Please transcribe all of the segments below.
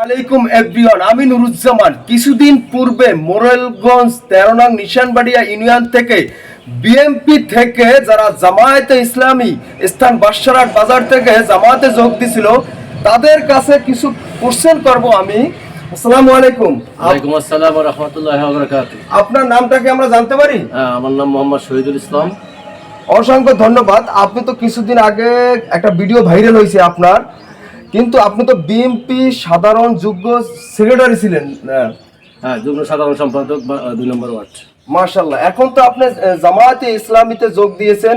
আলাইকুম এভরিওয়ান, আমি নুরুজ্জামান। কিছুদিন পূর্বে মোরেলগঞ্জ 13 নং নিশানবাড়িয়া ইউনিয়ন থেকে বিএমপি থেকে যারা জামায়াতে ইসলামী স্থান বাসারহাট বাজার থেকে জামায়াতে যোগ দিছিল তাদের কাছে কিছু কোশ্চেন করব আমি। আসসালামু আলাইকুম। ওয়ালাইকুম আসসালাম ওয়া রাহমাতুল্লাহি ওয়া বারাকাতুহু। আপনার নামটা কি আমরা জানতে পারি? আমার নাম মোহাম্মদ শহীদুল ইসলাম। অসংখ্য ধন্যবাদ। আপনি তো কিছুদিন আগে একটা ভিডিও ভাইরাল হয়েছে আপনার, কিন্তু আপনি তো বিএমপি সাধারণ যুগ্ম সেক্রেটারি ছিলেন। হ্যাঁ, যুগ্ম সাধারণ সম্পাদক 2 নম্বর ওয়ার্ড। মাশাআল্লাহ। এখন তো আপনি জামায়াতে ইসলামীতে যোগ দিয়েছেন,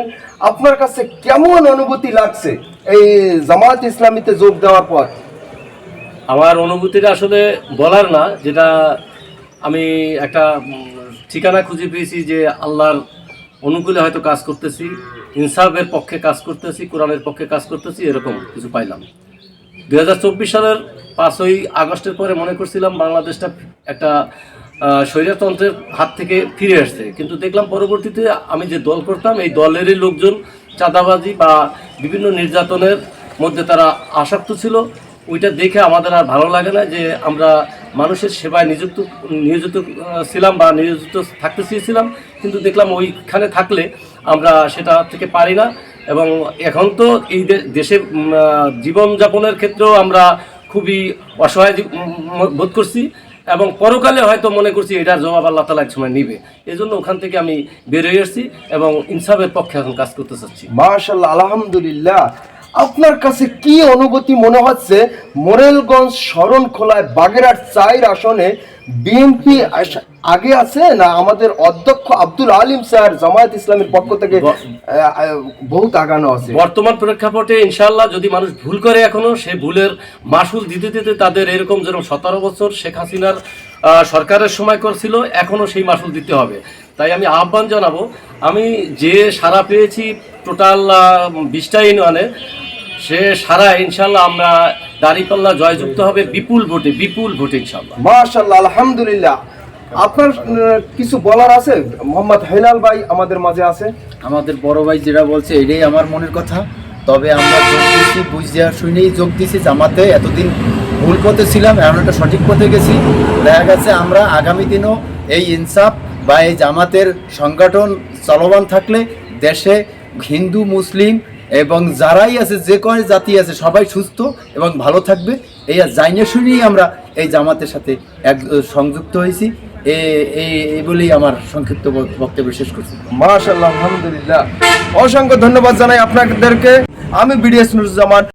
আপনার কাছে কেমন অনুভূতি লাগছে এই জামায়াতে ইসলামীতে যোগ দেওয়ার পর? আমার অনুভূতিটা আসলে বলার না, যেটা আমি একটা ঠিকানা খুঁজে পেয়েছি যে আল্লাহর অনুকূলে হয়তো কাজ করতেছি, ইনসাফের পক্ষে কাজ করতেছি, কোরআনের পক্ষে কাজ করতেছি, এরকম কিছু পাইলাম। 2024 সালের 5ই আগস্টের পরে মনে করছিলাম বাংলাদেশটা একটা স্বৈরতন্ত্রের হাত থেকে ফিরে আসছে, কিন্তু দেখলাম পরবর্তীতে আমি যে দল করতাম এই দলেরই লোকজন চাঁদাবাজি বা বিভিন্ন নির্যাতনের মধ্যে তারা আসক্ত ছিল। ওইটা দেখে আমাদের আর ভালো লাগে না যে আমরা মানুষের সেবায় নিয়োজিত ছিলাম বা নিয়োজিত থাকতে চেয়েছিলাম, কিন্তু দেখলাম ওইখানে থাকলে আমরা সেটা থেকে পারি না। এবং এখন তো এই দেশে জীবনযাপনের ক্ষেত্রেও আমরা খুবই অসহায় বোধ করছি, এবং পরকালে হয়তো মনে করছি এটার জবাব আল্লাহ তাআলা এক সময় নিবে। এই জন্য ওখান থেকে আমি বেরিয়ে এসেছি এবং ইনসাফের পক্ষে এখন কাজ করতে চাচ্ছি। মাশাআল্লাহ, আলহামদুলিল্লাহ। আপনার কাছে কি অনুভূতি মনে হচ্ছে মোরেলগঞ্জ শরণখোলায় বাগেরহাট 4 আসনে বিএনপি আগে আছে না আমাদের অধ্যক্ষ আব্দুল আলিম স্যার জামায়াত ইসলামের পক্ষ থেকে বহুত আগানো আছে? বর্তমান প্রেক্ষাপটে ইনশাআল্লাহ যদি মানুষ ভুল করে এখনো সে ভুলের মাসুল দিতে দিতে তাদের এরকম যেরকম 17 বছর শেখ হাসিনার সরকারের সময় করছিল, এখনো সেই মাসুল দিতে হবে। তাই আমি আহ্বান জানাবো, আমি যে সারা পেয়েছি টোটাল 20টা ইউনিয়নে, সে সারা ইনশাআল্লাহ আমরা দাঁড়িপাল্লা জয়যুক্ত হবে বিপুল ভোটে ইনশাআল্লাহ। মাশাআল্লাহ, আলহামদুলিল্লাহ। আপনার কিছু বলার আছে? মোহাম্মদ হেলাল ভাই আমাদের মাঝে আছে। আমাদের বড় ভাই যেটা বলছে এটাই আমার মনের কথা। তবে আমরা যোগ দিচ্ছি, বুঝিয়া শুনেই যোগ দিচ্ছি জামাতে। এতদিন ভুল পথে ছিলাম, এখন একটা সঠিক পথে গেছি। দেখা গেছে আমরা আগামী দিনও এই ইনসাফ বা এই জামাতের সংগঠন চলমান থাকলে দেশে হিন্দু মুসলিম এবং যারাই আছে, যে কয় জাতি আছে, সবাই সুস্থ এবং ভালো থাকবে। এই জাইনে শুনেই আমরা এই জামাতের সাথে সংযুক্ত হয়েছি। এই বলেই আমার সংক্ষিপ্ত বক্তব্য শেষ করছি। মাশাআল্লাহ, আলহামদুলিল্লাহ। অসংখ্য ধন্যবাদ জানাই আপনাদেরকে। আমি বিডিএস নুরুজ্জামান।